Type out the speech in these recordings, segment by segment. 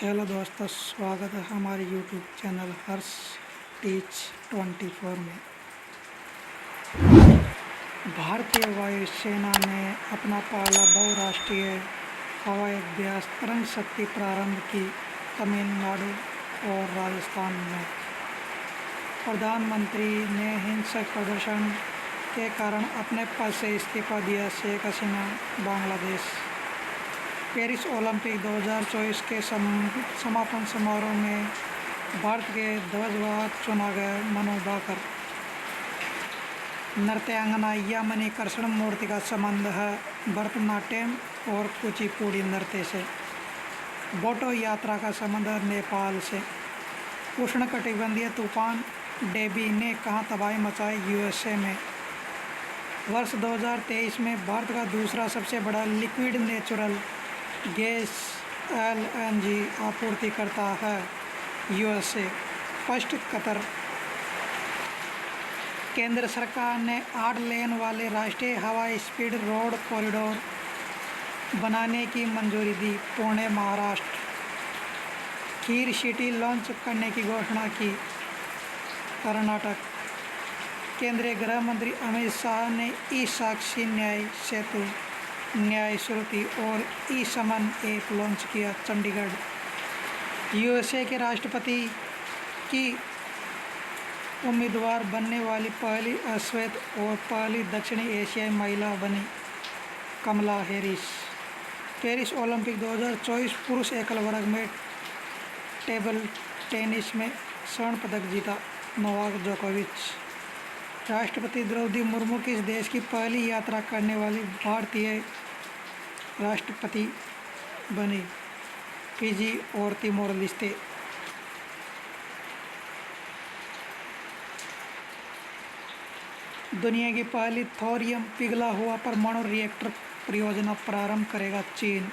Hello दोस्तों, स्वागत है हमारे यूट्यूब चैनल हर्ष टीच 24 में। भारतीय वायुसेना ने अपना पहला बहुराष्ट्रीय हवाई अभ्यास तरंग शक्ति प्रारंभ की तमिलनाडु और राजस्थान में। प्रधानमंत्री ने हिंसक प्रदर्शन के कारण अपने पद से इस्तीफा दिया। शेख हसीना बांग्लादेश। पेरिस ओलंपिक 2024 के समापन समारोह में भारत के ध्वजवाहक चुना गया मनु भाकर। नृत्यांगना यामिनी कृष्ण मूर्ति का संबंध है भरतनाट्यम और कुचिपुड़ी नृत्य से। बोटो यात्रा का संबंध नेपाल से। उष्णकटिबंधीय तूफान डेबी ने कहाँ तबाही मचाई? यूएसए में। वर्ष 2023 में भारत का दूसरा सबसे बड़ा लिक्विड नेचुरल गैस एलएनजी आपूर्ति करता है यूएसए। First Qatar. केंद्र सरकार ने 8 लेन वाले राष्ट्रीय हवाई स्पीड रोड कॉरिडोर बनाने की मंजूरी दी। पुणे महाराष्ट्र। खीर सिटी लॉन्च करने की घोषणा की कर्नाटक। केंद्रीय गृह मंत्री अमित शाह ने ई साक्षी न्याय सेतु, न्याय श्रुति और ई समन ऐप लॉन्च किया चंडीगढ़। यूएसए के राष्ट्रपति की उम्मीदवार बनने वाली पहली अश्वेत और पहली दक्षिणी एशियाई महिला बनी कमला हैरिस। पेरिस ओलंपिक 2024 पुरुष एकल वर्ग में टेबल टेनिस में स्वर्ण पदक जीता नोवाक जोकोविच। राष्ट्रपति द्रौपदी मुर्मू किस देश की पहली यात्रा करने वाली भारतीय राष्ट्रपति बनी? फिजी और तिमोर लिस्ते। दुनिया की पहली थोरियम पिघला हुआ परमाणु रिएक्टर परियोजना प्रारंभ करेगा चीन।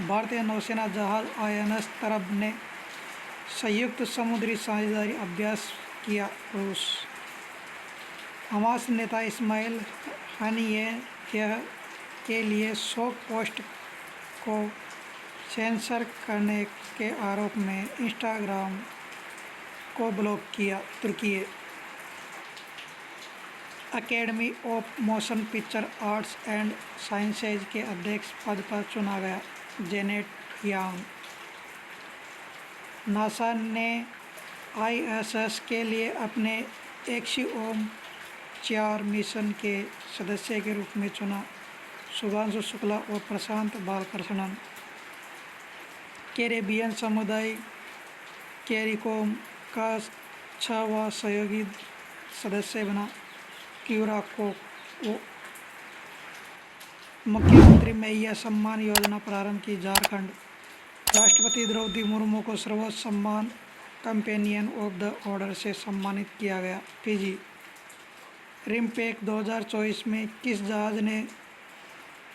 भारतीय नौसेना जहाज आईएनएस तरब ने संयुक्त समुद्री साझेदारी अभ्यास किया रूस। हमास नेता इस्माइल हनियह के लिए शोक पोस्ट को सेंसर करने के आरोप में इंस्टाग्राम को ब्लॉक किया तुर्की। Academy of Motion Picture Arts and Sciences के अध्यक्ष पद पर चुना गया जेनेट यांग। नासा ने आईएसएस के लिए अपने एक्सियोम 4 मिशन के सदस्य के रूप में चुना शुभांशु शुक्ला और प्रशांत बालकृष्णन। कैरेबियन समुदाय कैरिकोम का 6वां सहयोगी सदस्य बना क्यूराको। मुख्यमंत्री मैया सम्मान योजना प्रारंभ की झारखंड। राष्ट्रपति द्रौपदी मुर्मू को सर्वोच्च सम्मान कंपेनियन ऑफ द ऑर्डर से सम्मानित किया गया फिजी। रिम्पेक 2024 में किस जहाज ने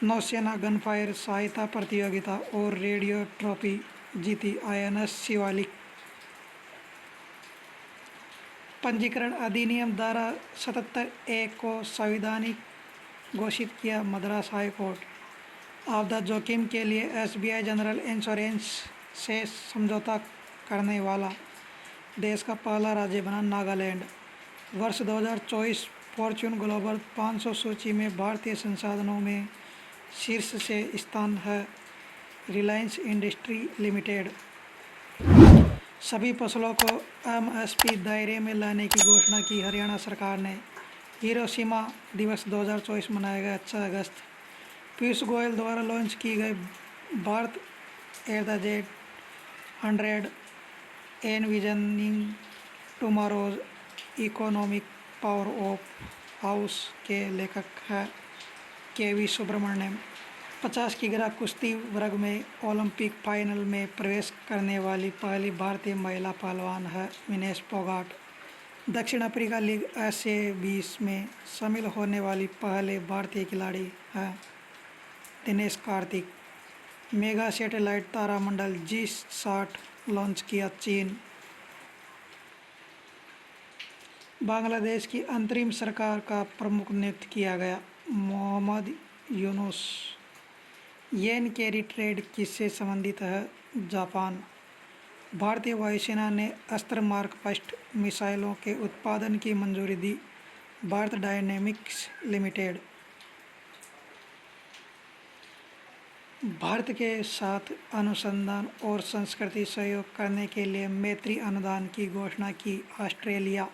नौसेना गनफायर सहायता प्रतियोगिता और रेडियो ट्रॉफी जीती? आईएनएस शिवालिक। पंजीकरण अधिनियम धारा 77A को संवैधानिक घोषित किया मद्रास हाई कोर्ट। आपदा जोखिम के लिए एसबीआई जनरल इंश्योरेंस से समझौता करने वाला देश का पहला राज्य बना नागालैंड। वर्ष 2024 फॉर्च्यून ग्लोबल 500 सूची में भारतीय संसाधनों में शीर्ष से स्थान है रिलायंस इंडस्ट्री लिमिटेड। सभी फसलों को एमएसपी दायरे में लाने की घोषणा की हरियाणा सरकार ने। हिरोशिमा दिवस 2024 मनाया गया 6 अगस्त। पीयूष गोयल द्वारा लॉन्च की गई Bharat at 100 envisioning tomorrow's economic power of house के लेखक है केवी सुब्रमण्यम। 50 किग्रा कुश्ती वर्ग में ओलंपिक फाइनल में प्रवेश करने वाली पहली भारतीय महिला पहलवान है विनेश फोगाट। दक्षिण अफ्रीका लीग एशिया 20 में शामिल होने वाली पहले भारतीय खिलाड़ी हैं दिनेश कार्तिक। मेगा सैटेलाइट तारामंडल G60 लॉन्च किया चीन। बांग्लादेश की अंतरिम सरकार का प्रमुख नियुक्त किया गया मोहम्मद यूनुस। येन कैरी ट्रेड किससे संबंधित है? जापान। भारतीय वायुसेना ने अस्त्र मार्क फर्स्ट मिसाइलों के उत्पादन की मंजूरी दी। भारत डायनेमिक्स लिमिटेड भारत के साथ अनुसंधान और संस्कृति सहयोग करने के लिए मैत्री अनुदान की घोषणा की। ऑस्ट्रेलिया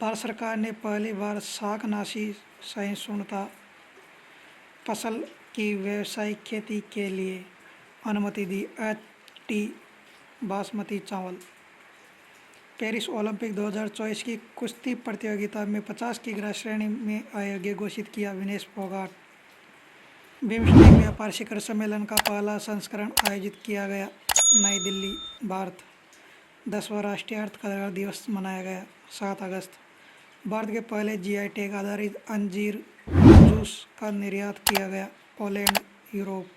भारत सरकार ने पहली बार शाकनाशी सहिष्णुता फसल की व्यावसायिक खेती के लिए अनुमति दी। एचटी बासमती चावल पेरिस ओलंपिक 2024 की कुश्ती प्रतियोगिता में 50 किग्रा श्रेणी में अयोग्य घोषित किया विनेश फोगाट। बिम्स्टेक व्यापार शिखर सम्मेलन का पहला संस्करण आयोजित किया गया नई दिल्ली। भारत 10वां राष्ट्रीय अर्थकला दिवस मनाया गया 7 अगस्त। भारत के पहले जीआई टैग आधारित अंजीर जूस का निर्यात किया गया पोलैंड यूरोप।